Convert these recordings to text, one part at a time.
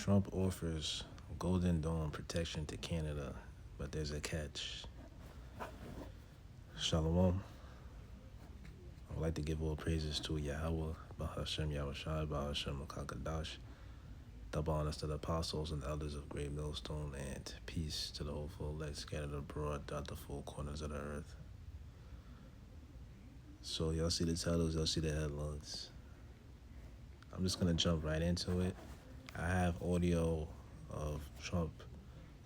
Trump offers Golden Dome protection to Canada, but there's a catch. Shalom. I would like to give all praises to Yahweh, Bahashem Yahushai, Bahashem Makakadash, double honors to the apostles and elders of Great Millstone, and peace to the hopeful elect scattered abroad throughout the four corners of the earth. So y'all see the titles, y'all see the headlines. I'm just gonna jump right into it. I have audio of Trump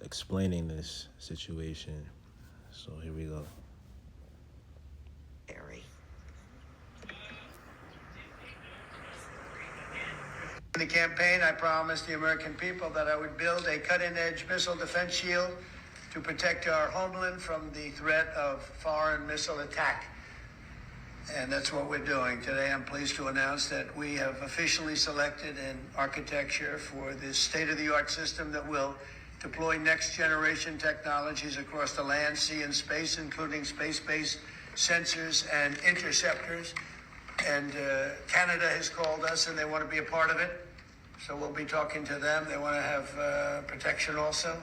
explaining this situation. So here we go. In the campaign, I promised the American people that I would build a cutting-edge missile defense shield to protect our homeland from the threat of foreign missile attack. And that's what we're doing. Today, I'm pleased to announce that we have officially selected an architecture for this state-of-the-art system that will deploy next-generation technologies across the land, sea, and space, including space-based sensors and interceptors. And Canada has called us, and they want to be a part of it. So we'll be talking to them. They want to have protection also.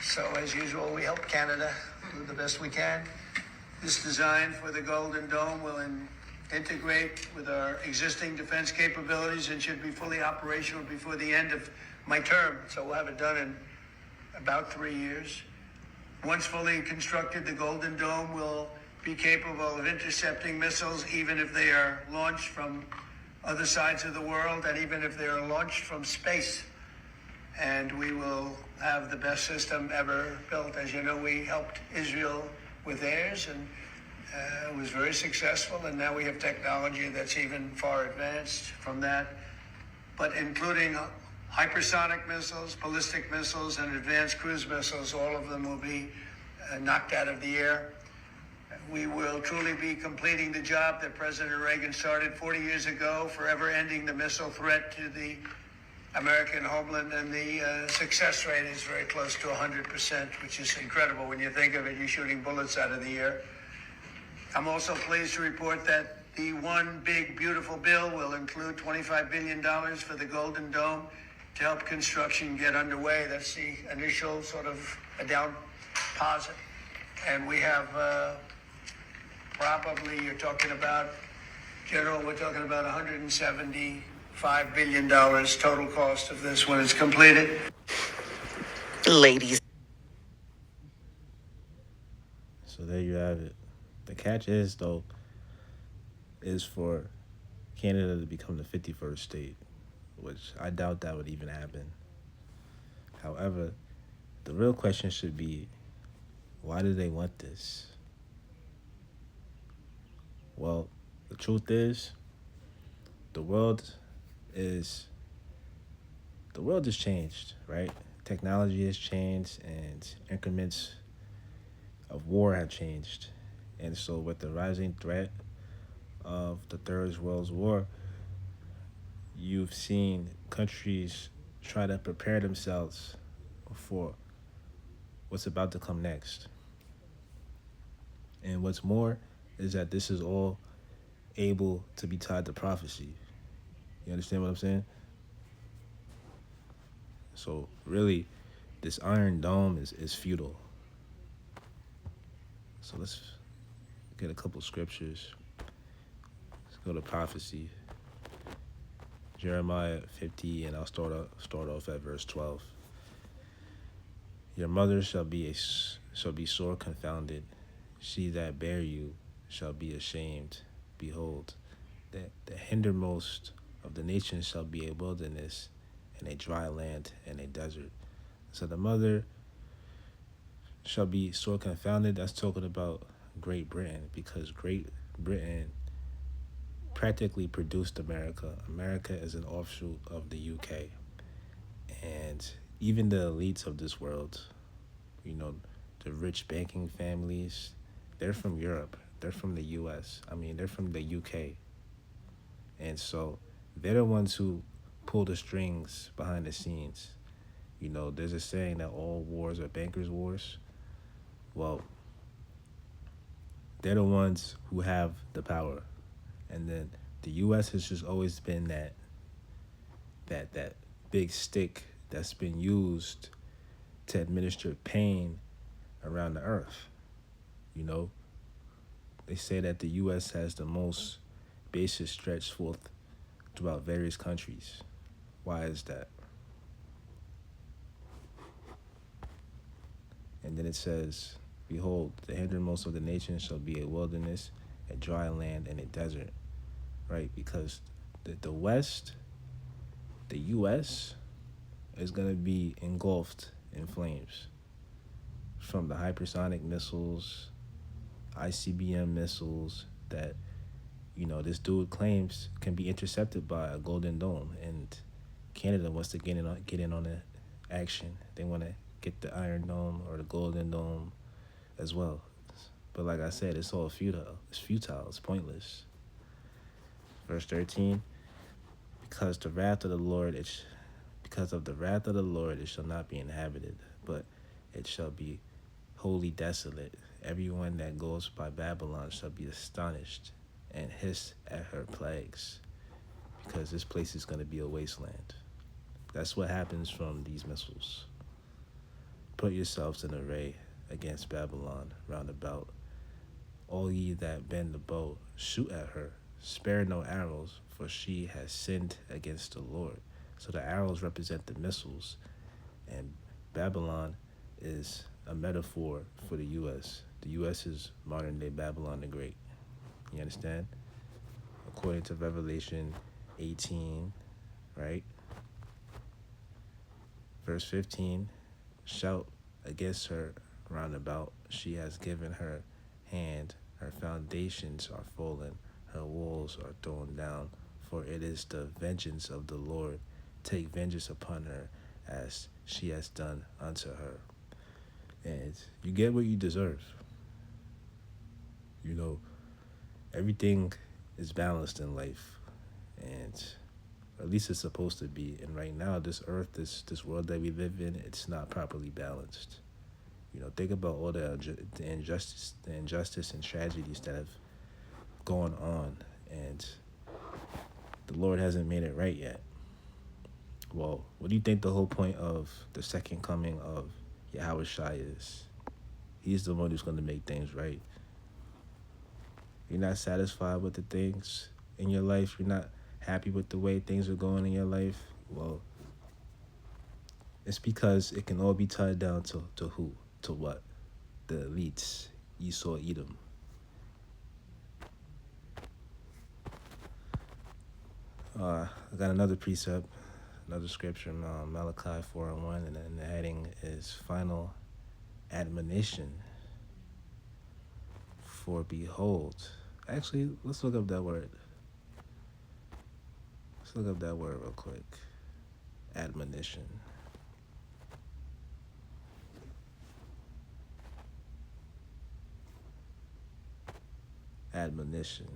So as usual, we help Canada do the best we can. This design for the Golden Dome will integrate with our existing defense capabilities and should be fully operational before the end of my term. So we'll have it done in about 3 years. Once fully constructed, the Golden Dome will be capable of intercepting missiles even if they are launched from other sides of the world and even if they are launched from space. And we will have the best system ever built. As you know, we helped Israel with theirs, and it was very successful. And now we have technology that's even far advanced from that, but including hypersonic missiles, ballistic missiles, and advanced cruise missiles. All of them will be knocked out of the air. We will truly be completing the job that President Reagan started 40 years ago, forever ending the missile threat to the American homeland, and the success rate is very close to 100%, which is incredible when you think of it. You're shooting bullets out of the air. I'm also pleased to report that the One Big Beautiful Bill will include $25 billion for the Golden Dome to help construction get underway. That's the initial sort of a down deposit. And we have probably, you're talking about, General, we're talking about $175 billion total cost of this when it's completed. Ladies. So there you have it. The catch is, though, is for Canada to become the 51st state, which I doubt that would even happen. However, the real question should be, why do they want this? Well, the truth is, the world is changed, right? Technology has changed, and increments of war have changed. And so with the rising threat of the Third World War, you've seen countries try to prepare themselves for what's about to come next. And what's more is that this is all able to be tied to prophecy. You understand what I'm saying? So really, this Iron Dome is futile. So let's get a couple scriptures. Let's go to prophecy. Jeremiah 50, and I'll start off at verse 12. Your mother shall be sore confounded. She that bare you shall be ashamed. Behold, that the hindermost of the nations shall be a wilderness, and a dry land, and a desert. So the mother shall be sore confounded. That's talking about Great Britain, because Great Britain practically produced America. America is an offshoot of the UK. And even the elites of this world, the rich banking families, they're from Europe. They're from the US. They're from the UK. And so they're the ones who pull the strings behind the scenes. There's a saying that all wars are bankers' wars. Well, they're the ones who have the power. And then the US has just always been that big stick that's been used to administer pain around the earth. You know, they say that the U.S. has the most bases stretched forth throughout various countries. Why is that? And then it says, behold, the hindermost of the nations shall be a wilderness, a dry land, and a desert. Right? Because the West, the U.S., is going to be engulfed in flames from the hypersonic missiles, ICBM missiles that, this dude claims can be intercepted by a Golden Dome. And Canada wants to get in on the action. They want to get the Iron Dome or the Golden Dome as well. But like I said, it's all futile. It's futile. It's pointless. Verse 13, because of the wrath of the Lord, it shall not be inhabited, but it shall be wholly desolate. Everyone that goes by Babylon shall be astonished and hiss at her plagues, because this place is going to be a wasteland. That's what happens from these missiles. Put yourselves in array against Babylon round about. All ye that bend the bow, shoot at her. Spare no arrows, for she has sinned against the Lord. So the arrows represent the missiles, and Babylon is a metaphor for the U.S. The U.S. is modern-day Babylon the Great. You understand? According to Revelation 18, right? Verse 15, shout against her round about. She has given her hand, her foundations are fallen, her walls are thrown down, for it is the vengeance of the Lord. Take vengeance upon her as she has done unto her. And you get what you deserve. Everything is balanced in life, and at least it's supposed to be. And right now, this earth, this world that we live in, it's not properly balanced. Think about all the injustice and tragedies that have gone on, and the Lord hasn't made it right yet. Well, what do you think the whole point of the second coming of Yahushua is? He's the one who's going to make things right. You're not satisfied with the things in your life. You're not happy with the way things are going in your life. Well, it's because it can all be tied down to who? To what? The elites, Esau, Edom. I got another precept, another scripture, Malachi 4:1, and then the heading is final admonition. For behold, actually, let's look up that word. Let's look up that word real quick. Admonition. Admonition.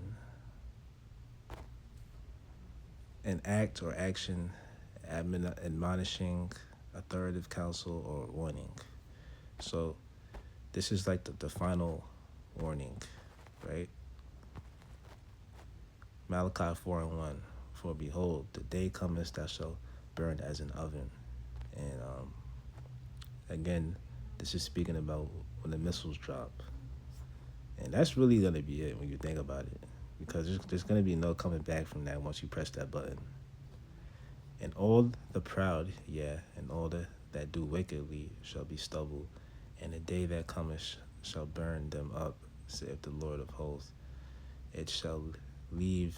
An act or action admonishing, authoritative counsel, or warning. So this is like the final warning, right? Malachi 4:1, for behold, the day cometh that shall burn as an oven. And again, this is speaking about when the missiles drop. And that's really going to be it when you think about it, because there's going to be no coming back from that once you press that button. And all the proud, and all that do wickedly shall be stubble, and the day that cometh shall burn them up, saith the Lord of hosts. It shall leave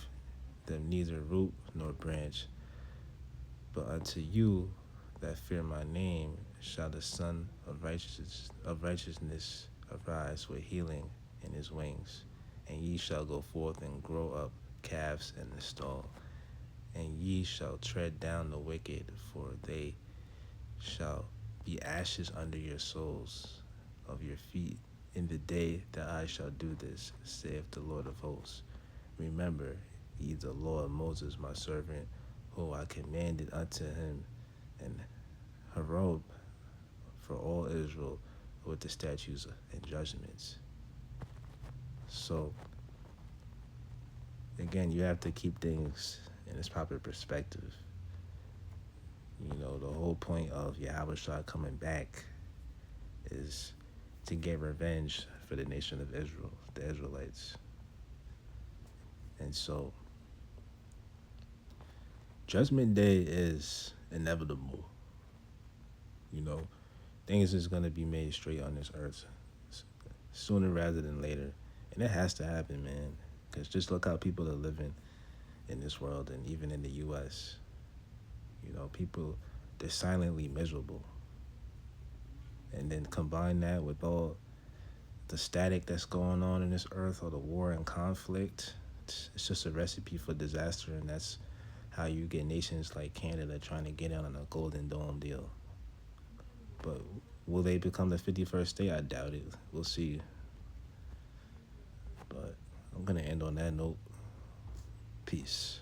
them neither root nor branch. But unto you that fear my name shall the Son of righteousness arise with healing in his wings. And ye shall go forth and grow up calves in the stall. And ye shall tread down the wicked, for they shall be ashes under your soles of your feet in the day that I shall do this, saith the Lord of hosts. Remember ye the law of Moses my servant, who I commanded unto him in Horeb for all Israel with the statutes and judgments. So, again, you have to keep things in its proper perspective. The whole point of Yahushua coming back is to get revenge for the nation of Israel, the Israelites. And so, Judgment Day is inevitable. You know, things is going to be made straight on this earth sooner rather than later. And it has to happen, man. Because just look how people are living in this world and even in the U.S. You know, people, they're silently miserable. And then combine that with all the static that's going on in this earth, or the war and conflict, it's just a recipe for disaster. And that's how you get nations like Canada trying to get in on a Golden Dome deal. But will they become the 51st state? I doubt it. We'll see. But I'm going to end on that note. Peace.